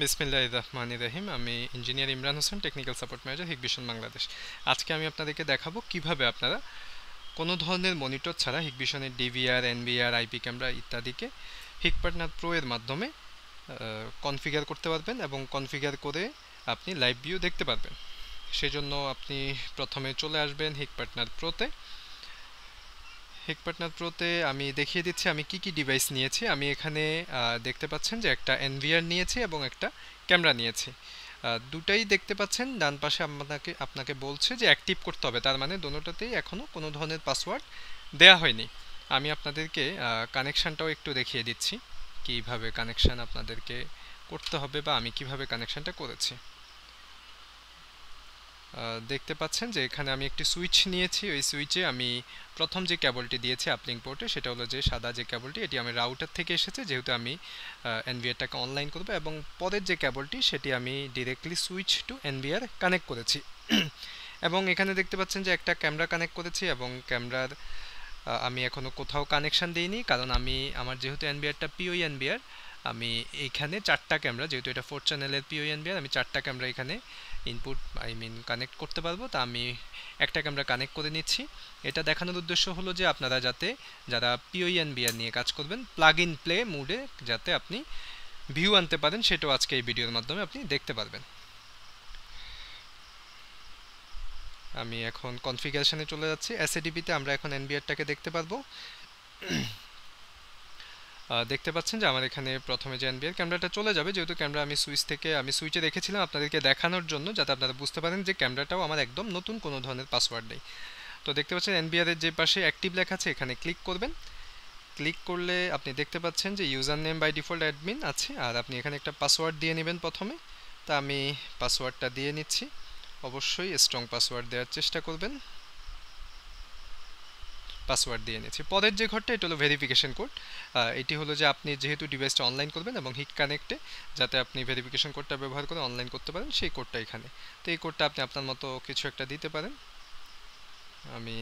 বিসমিল্লাহির রহমানির রহিম। আমি engineer Imran Hossain, technical support manager, Hikvision Bangladesh. আজকে আমি আপনাদেরকে দেখাবো কিভাবে আপনারা কোনো ধরনের মনিটর ছাড়া হিকভিশনের ডিভিআর, এনভিআর, আইপি ক্যামেরা ইত্যাদিকে হিকপার্টনার প্রো এর মাধ্যমে কনফিগার করতে পারবেন এবং কনফিগার করে আপনি লাইভ ভিউ দেখতে পারবেন। সেজন্য আপনি প্রথমে চলে আসবেন হিকপার্টনার প্রোতে। হিকপার্টনার প্রোতে আমি দেখিয়ে দিচ্ছি আমি কি কি ডিভাইস নিয়েছি। আমি এখানে দেখতে পাচ্ছেন যে একটা এনভিআর নিয়েছি এবং একটা ক্যামেরা নিয়েছি। দুটাই দেখতে পাচ্ছেন ডান পাশে আপনাকে বলছে যে অ্যাক্টিভ করতে হবে, তার মানে দোনোটাতেই এখনও কোনো ধরনের পাসওয়ার্ড দেয়া হয়নি। আমি আপনাদেরকে কানেকশানটাও একটু দেখিয়ে দিচ্ছি কিভাবে কানেকশান আপনাদেরকে করতে হবে বা আমি কিভাবে কানেকশানটা করেছি। দেখতে পাচ্ছেন যে এখানে আমি একটি সুইচ নিয়েছি। ওই সুইচে আমি প্রথম যে কেবলটি দিয়েছি আপলিং পোর্টে, সেটা হলো যে সাদা যে কেবলটি, এটি আমি রাউটার থেকে এসেছে, যেহেতু আমি এনভিআরটাকে অনলাইন করব। এবং পরের যে কেবলটি সেটি আমি directly switch to NVR connect করেছি। এবং এখানে দেখতে পাচ্ছেন যে একটা ক্যামেরা কানেক্ট করেছি এবং ক্যামেরার আমি এখনও কোথাও কানেকশান দিইনি, কারণ আমার যেহেতু এনভিআরটা পিওই এনভিআর, আমি এইখানে চারটা ক্যামেরা, যেহেতু এটা 4 চ্যানেলের পিওই এনভিআর, আমি চারটা ক্যামেরা এখানে ইনপুট কানেক্ট করতে পারবো। তা আমি একটা ক্যামেরা কানেক্ট করে নিচ্ছি। এটা দেখানোর উদ্দেশ্য হলো যে আপনারা যারা পিওই এনভিআর নিয়ে কাজ করবেন, প্লাগ ইন প্লে মুডে যাতে আপনি ভিউ আনতে পারেন, সেটাও আজকে এই ভিডিওর মাধ্যমে আপনি দেখতে পারবেন। আমি এখন কনফিগারেশনে চলে যাচ্ছি। এসএডিপিতে আমরা এখন এনভিআরটাকে দেখতে পারবো। দেখতে পাচ্ছেন যে আমার এখানে প্রথমে যে এনভিআর ক্যামেরাটা চলে যাবে, যেহেতু ক্যামেরা আমি সুইচে রেখেছিলাম আপনাদেরকে দেখানোর জন্য, যাতে আপনারা বুঝতে পারেন যে ক্যামেরাটাও আমার একদম নতুন, কোনো ধরনের পাসওয়ার্ড নেই। তো দেখতে পাচ্ছেন এনভিআরের যে পাশে অ্যাক্টিভ লেখা আছে, এখানে ক্লিক করবেন। ক্লিক করলে আপনি দেখতে পাচ্ছেন যে user name by default admin আছে, আর আপনি এখানে একটা পাসওয়ার্ড দিয়ে নেবেন প্রথমে। তা আমি পাসওয়ার্ডটা দিয়ে নিচ্ছি। অবশ্যই স্ট্রং পাসওয়ার্ড দেওয়ার চেষ্টা করবেন। পাসওয়ার্ড দিয়ে নিয়েছি। পরের যে ঘরটা, এটা হলো ভেরিফিকেশন কোড। এটি হলো যে আপনি যেহেতু ডিভাইসটা অনলাইন করবেন এবং হিক কানেক্টে যাতে আপনি ভেরিফিকেশন কোডটা ব্যবহার করে অনলাইন করতে পারেন, সেই কোডটা এখানে। তো এই কোডটা আপনি আপনার মতো কিছু একটা দিতে পারেন। আমি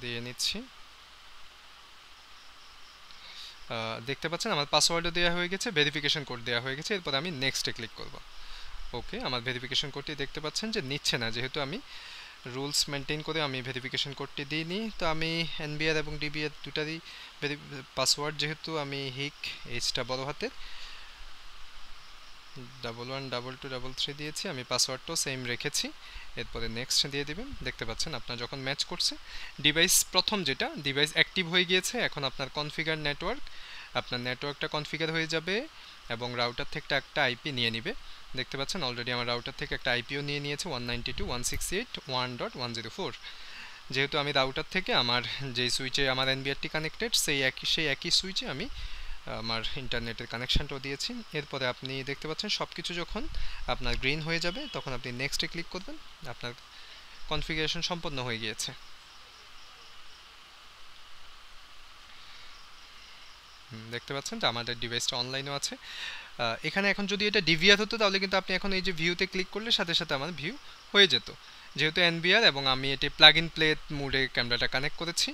দিয়ে নিচ্ছি। দেখতে পাচ্ছেন আমার পাসওয়ার্ডও দেওয়া হয়ে গেছে, ভেরিফিকেশন কোড দেওয়া হয়ে গেছে। এরপর আমি নেক্সটে ক্লিক করব। ওকে, আমার ভেরিফিকেশন কোডটি দেখতে পাচ্ছেন যে নিচ্ছে না, যেহেতু আমি রুলস মেনটেন করে আমি ভেরিফিকেশন কোডটি দিইনি। তো আমি এনবিআর এবং ডিবিআর দুটারই পাসওয়ার্ড, যেহেতু আমি হিক এইচটা বড় হাতের 111223 দিয়েছি, আমি পাসওয়ার্ডটাও সেম রেখেছি। এরপরে নেক্সট দিয়ে দিবেন। দেখতে পাচ্ছেন আপনার যখন ম্যাচ করছে ডিভাইস, প্রথম যেটা ডিভাইস অ্যাক্টিভ হয়ে গিয়েছে। এখন আপনার কনফিগার নেটওয়ার্ক, আপনার নেটওয়ার্কটা কনফিগার হয়ে যাবে এবং রাউটার থেকে একটা আইপি নিয়ে নিবে। দেখতে পাচ্ছেন অলরেডি আমার রাউটার থেকে একটা আইপিও নিয়ে নিয়েছে 192.168.1.104। যেহেতু আমি রাউটার থেকে আমার যেই সুইচে আমার এনবিআরটি কানেক্টেড, সেই একই সুইচে আমি আমার ইন্টারনেটের কানেকশানটাও দিয়েছি। এরপরে আপনি দেখতে পাচ্ছেন সব কিছু যখন আপনার গ্রিন হয়ে যাবে, তখন আপনি নেক্সটে ক্লিক করবেন। আপনার কনফিগারেশন সম্পন্ন হয়ে গিয়েছে। দেখতে পাচ্ছেন যে আমাদের ডিভাইসটা অনলাইনও আছে। এখানে এখন যদি এটা ডিভিআর হতো, তাহলে কিন্তু আপনি এখন এই যে ভিউতে ক্লিক করলে সাথে সাথে আমার ভিউ হয়ে যেত। যেহেতু এনভিআর এবং আমি এটি প্লাগ ইন প্লে মোডে ক্যামেরাটা কানেক্ট করেছি,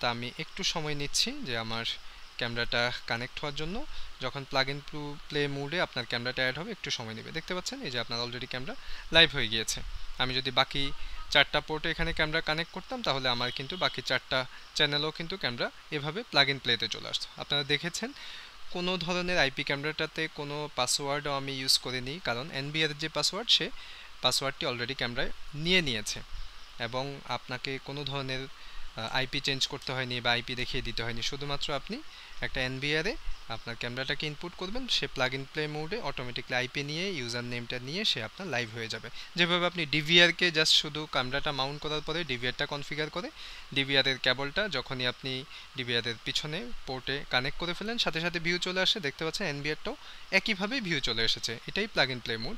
তা আমি একটু সময় নিচ্ছি যে আমার ক্যামেরাটা কানেক্ট হওয়ার জন্য। যখন প্লাগ ইন প্লে মোডে আপনার ক্যামেরাটা অ্যাড হবে, একটু সময় নেবে। দেখতে পাচ্ছেন এই যে আপনার অলরেডি ক্যামেরা লাইভ হয়ে গিয়েছে। আমি যদি বাকি চারটা পোর্টে এখানে ক্যামেরা কানেক্ট করতাম, তাহলে আমার কিন্তু বাকি চারটা চ্যানেলও কিন্তু ক্যামেরা এভাবে প্লাগ ইন প্লেতে চলে আসতো। আপনারা দেখেছেন কোনো ধরনের আইপি ক্যামেরাটাতে কোনো পাসওয়ার্ডও আমি ইউজ করিনি, কারণ এনবিআর যে পাসওয়ার্ড, সে পাসওয়ার্ডটি অলরেডি ক্যামেরায় নিয়েছে এবং আপনাকে কোনো ধরনের আইপি চেঞ্জ করতে হয়নি বা আইপি দেখিয়ে দিতে হয়নি। শুধুমাত্র আপনি একটা এনবিআরে আপনার ক্যামেরাটাকে ইনপুট করবেন, সে প্লাগ ইন প্লে মোডে অটোমেটিকলি আইপি নিয়ে, ইউজার নেমটা নিয়ে সে আপনার লাইভ হয়ে যাবে। যেভাবে আপনি ডিভিআরকে জাস্ট শুধু ক্যামেরাটা মাউন্ট করার পরে ডিভিআরটা কনফিগার করে ডিভিআরের কেবলটা যখনই আপনি ডিভিআরের পিছনে পোর্টে কানেক্ট করে ফেলেন, সাথে সাথে ভিউ চলে আসে। দেখতে পাচ্ছেন এনবিআরটাও একইভাবে ভিউ চলে এসেছে। এটাই প্লাগ ইন প্লে মোড।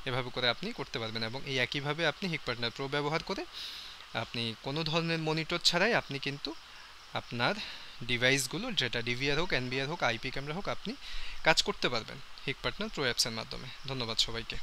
এভাবে করে আপনি করতে পারবেন এবং এই একইভাবে আপনি হিকপার্টনার প্রো ব্যবহার করে আপনি কোনো ধরনের মনিটর ছাড়াই আপনি কিন্তু আপনার ডিভাইসগুলো, যেটা ডিভিআর হোক, এনবিআর হোক, আইপি ক্যামেরা হোক, আপনি কাজ করতে পারবেন হিকপার্টনার প্রো অ্যাপসের মাধ্যমে। ধন্যবাদ সবাইকে।